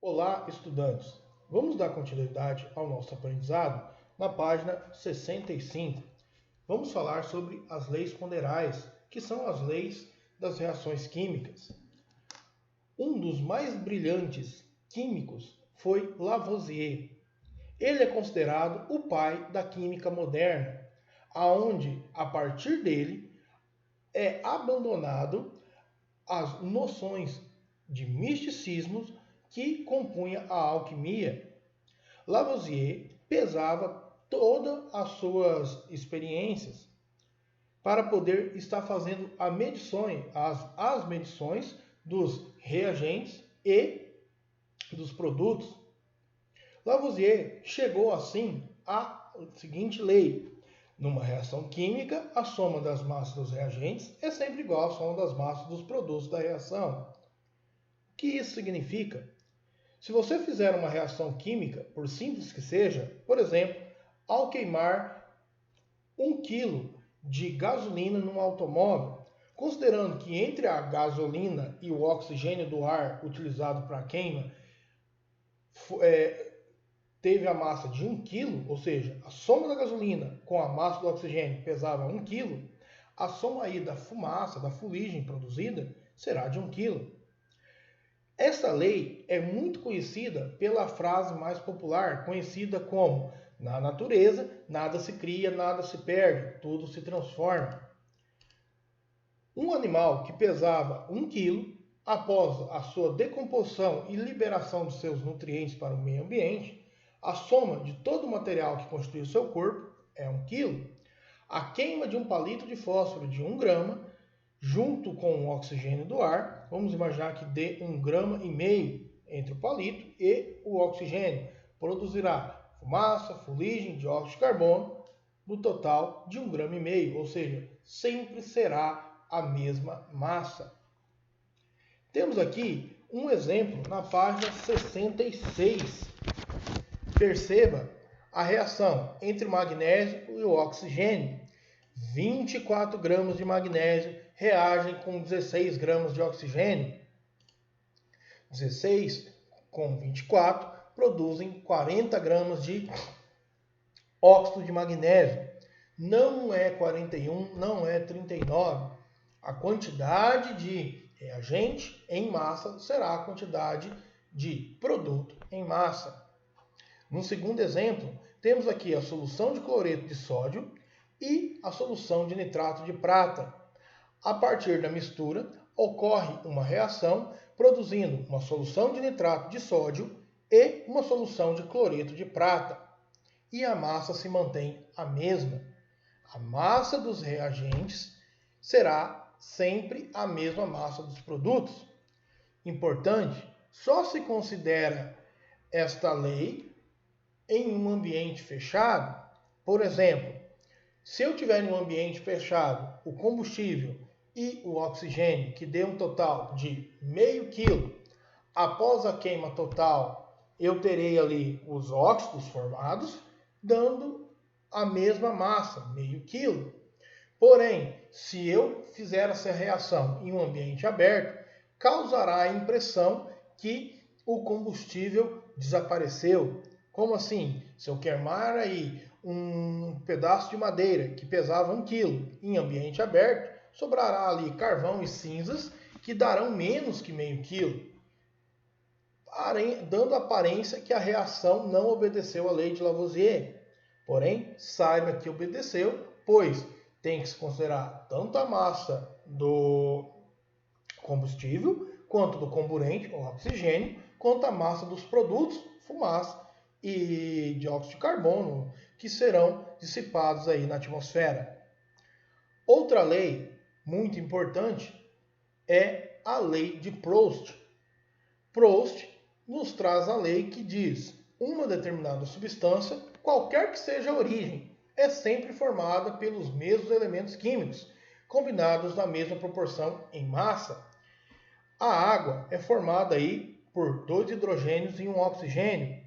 Olá, estudantes! Vamos dar continuidade ao nosso aprendizado na página 65. Vamos falar sobre as leis ponderais, que são as leis das reações químicas. Um dos mais brilhantes químicos foi Lavoisier. Ele é considerado o pai da química moderna, aonde, a partir dele, é abandonado as noções de misticismo que compunha a alquimia. Lavoisier pesava todas as suas experiências para poder estar fazendo as medições dos reagentes e dos produtos. Lavoisier chegou assim à seguinte lei: numa reação química, a soma das massas dos reagentes é sempre igual à soma das massas dos produtos da reação. O que isso significa? Se você fizer uma reação química, por simples que seja, por exemplo, ao queimar 1 kg de gasolina num automóvel, considerando que entre a gasolina e o oxigênio do ar utilizado para a queima teve a massa de 1 kg, ou seja, a soma da gasolina com a massa do oxigênio pesava 1 kg, a soma aí da fumaça, da fuligem produzida, será de 1 kg. Essa lei é muito conhecida pela frase mais popular, conhecida como: na natureza, nada se cria, nada se perde, tudo se transforma. Um animal que pesava 1 kg, após a sua decomposição e liberação de seus nutrientes para o meio ambiente, a soma de todo o material que constitui o seu corpo é 1 kg. A queima de um palito de fósforo de 1 grama, junto com o oxigênio do ar, vamos imaginar que dê 1,5 grama entre o palito e o oxigênio, produzirá fumaça, fuligem, dióxido de carbono, no total de 1,5 grama, ou seja, sempre será a mesma massa. Temos aqui um exemplo na página 66. Perceba a reação entre o magnésio e o oxigênio. 24 gramas de magnésio reagem com 16 gramas de oxigênio. 16 com 24 produzem 40 gramas de óxido de magnésio. Não é 41, não é 39. A quantidade de reagente em massa será a quantidade de produto em massa. No segundo exemplo, temos aqui a solução de cloreto de sódio e a solução de nitrato de prata. A partir da mistura, ocorre uma reação produzindo uma solução de nitrato de sódio e uma solução de cloreto de prata. E a massa se mantém a mesma. A massa dos reagentes será sempre a mesma massa dos produtos. Importante, só se considera esta lei em um ambiente fechado. Por exemplo, se eu tiver em um ambiente fechado o combustível e o oxigênio, que dê um total de 0,5 kg, após a queima total, eu terei ali os óxidos formados, dando a mesma massa, 0,5 kg. Porém, se eu fizer essa reação em um ambiente aberto, causará a impressão que o combustível desapareceu. Como assim? Se eu queimar aí um pedaço de madeira que pesava 1 kg em ambiente aberto, sobrará ali carvão e cinzas que darão menos que 0,5 kg, dando a aparência que a reação não obedeceu à lei de Lavoisier. Porém, saiba que obedeceu, pois tem que se considerar tanto a massa do combustível, quanto do comburente, o oxigênio, quanto a massa dos produtos, fumaça e dióxido de carbono, que serão dissipados aí na atmosfera. Outra lei muito importante é a lei de Proust. Proust nos traz a lei que diz: uma determinada substância, qualquer que seja a origem, é sempre formada pelos mesmos elementos químicos, combinados na mesma proporção em massa. A água é formada aí por 2 hidrogênios e 1 oxigênio.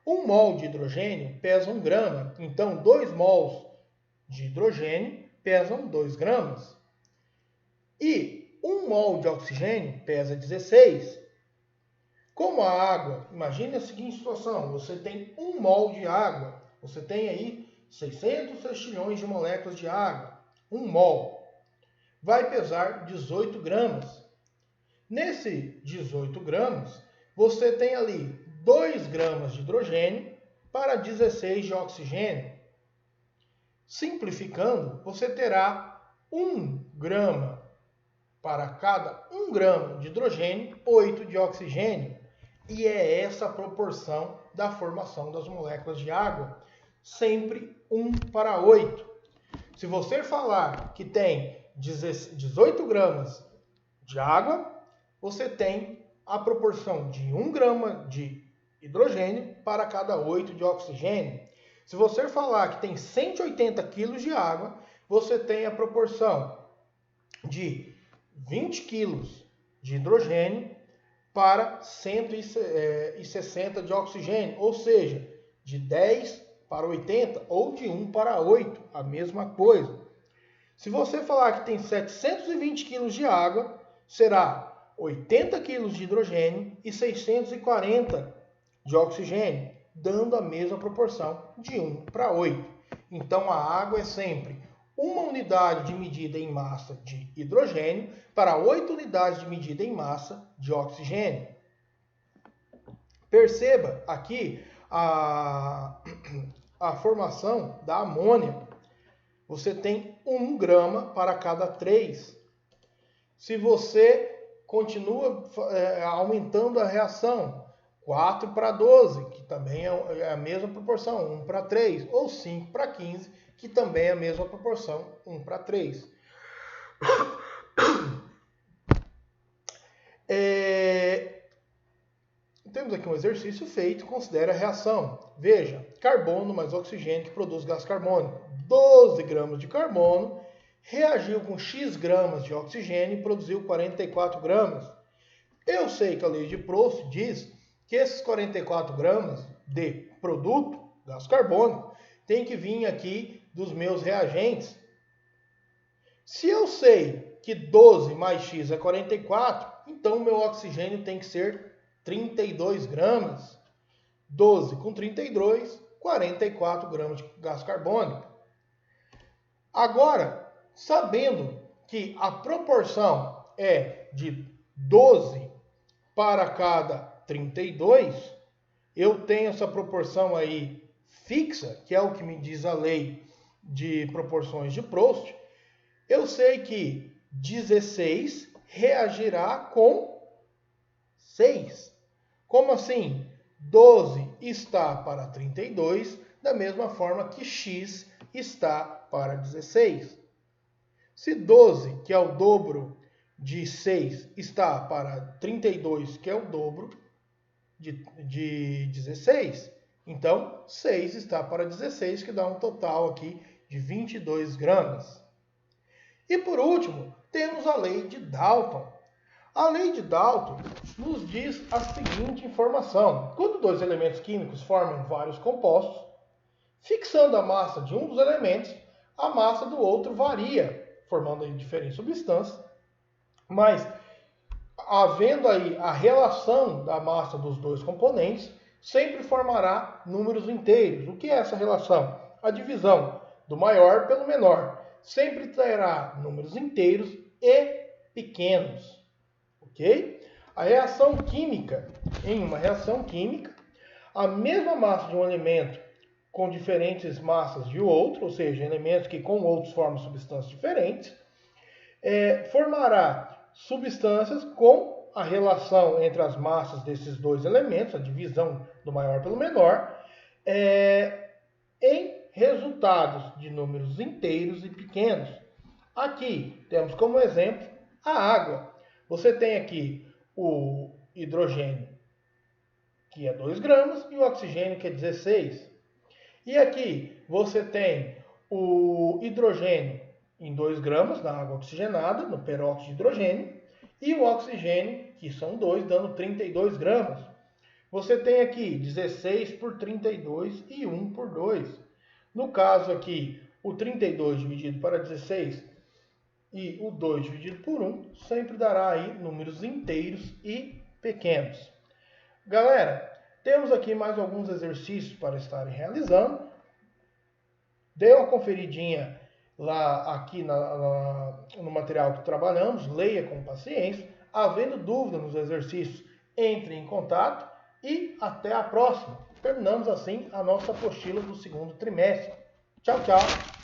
1 mol de hidrogênio pesa 1 grama, então 2 mols de hidrogênio pesam 2 gramas. E 1 mol de oxigênio pesa 16. Como a água, imagine a seguinte situação, você tem 1 mol de água, você tem aí 600 sextilhões de moléculas de água, 1 mol, vai pesar 18 gramas. Nesse 18 gramas, você tem ali 2 gramas de hidrogênio para 16 de oxigênio. Simplificando, você terá 1 grama para cada 1 grama de hidrogênio, 8 de oxigênio. E é essa a proporção da formação das moléculas de água, sempre 1 para 8. Se você falar que tem 18 gramas de água, você tem a proporção de 1 grama de hidrogênio para cada 8 de oxigênio. Se você falar que tem 180 kg de água, você tem a proporção de 20 kg de hidrogênio para 160 de oxigênio, ou seja, de 10 para 80 ou de 1 para 8, a mesma coisa. Se você falar que tem 720 kg de água, será 80 kg de hidrogênio e 640 de oxigênio, dando a mesma proporção de 1 para 8. Então a água é sempre uma unidade de medida em massa de hidrogênio para 8 unidades de medida em massa de oxigênio. Perceba aqui a formação da amônia. Você tem 1 grama para cada 3. Se você continua aumentando a reação, 4 para 12, que também é a mesma proporção, 1 para 3, ou 5 para 15, que também é a mesma proporção, 1 para 3. Temos aqui um exercício feito, considera a reação. Veja, carbono mais oxigênio que produz gás carbônico. 12 gramas de carbono reagiu com X gramas de oxigênio e produziu 44 gramas. Eu sei que a lei de Proust diz que esses 44 gramas de produto, gás carbônico, tem que vir aqui dos meus reagentes. Se eu sei que 12 mais X é 44, então o meu oxigênio tem que ser 32 gramas. 12 com 32, 44 gramas de gás carbônico. Agora, sabendo que a proporção é de 12 para cada 32, eu tenho essa proporção aí fixa, que é o que me diz a lei de proporções de Proust. Eu sei que 16 reagirá com 6. Como assim? 12 está para 32, da mesma forma que X está para 16. Se 12, que é o dobro de 6, está para 32, que é o dobro de 16, então 6 está para 16, que dá um total aqui de 22 gramas. E por último, temos a lei de Dalton. A lei de Dalton nos diz a seguinte informação. Quando dois elementos químicos formam vários compostos, fixando a massa de um dos elementos, a massa do outro varia, formando aí diferentes substâncias, mas havendo aí a relação da massa dos dois componentes, sempre formará números inteiros. O que é essa relação? A divisão do maior pelo menor. Sempre terá números inteiros e pequenos. Ok? A reação química, em uma reação química, a mesma massa de um elemento com diferentes massas de outro, ou seja, elementos que com outros formam substâncias diferentes, formará substâncias com a relação entre as massas desses dois elementos, a divisão do maior pelo menor, em resultados de números inteiros e pequenos. Aqui temos como exemplo a água. Você tem aqui o hidrogênio, que é 2 gramas, e o oxigênio, que é 16. E aqui você tem o hidrogênio em 2 gramas na água oxigenada, no peróxido de hidrogênio, e o oxigênio, que são 2, dando 32 gramas. Você tem aqui 16 por 32 e 1 por 2. No caso aqui, o 32 dividido para 16 e o 2 dividido por 1 sempre dará aí números inteiros e pequenos. Galera, temos aqui mais alguns exercícios para estarem realizando. Dê uma conferidinha lá aqui no material que trabalhamos, leia com paciência. Havendo dúvida nos exercícios, entre em contato e até a próxima. Terminamos assim a nossa apostila do segundo trimestre. Tchau, tchau.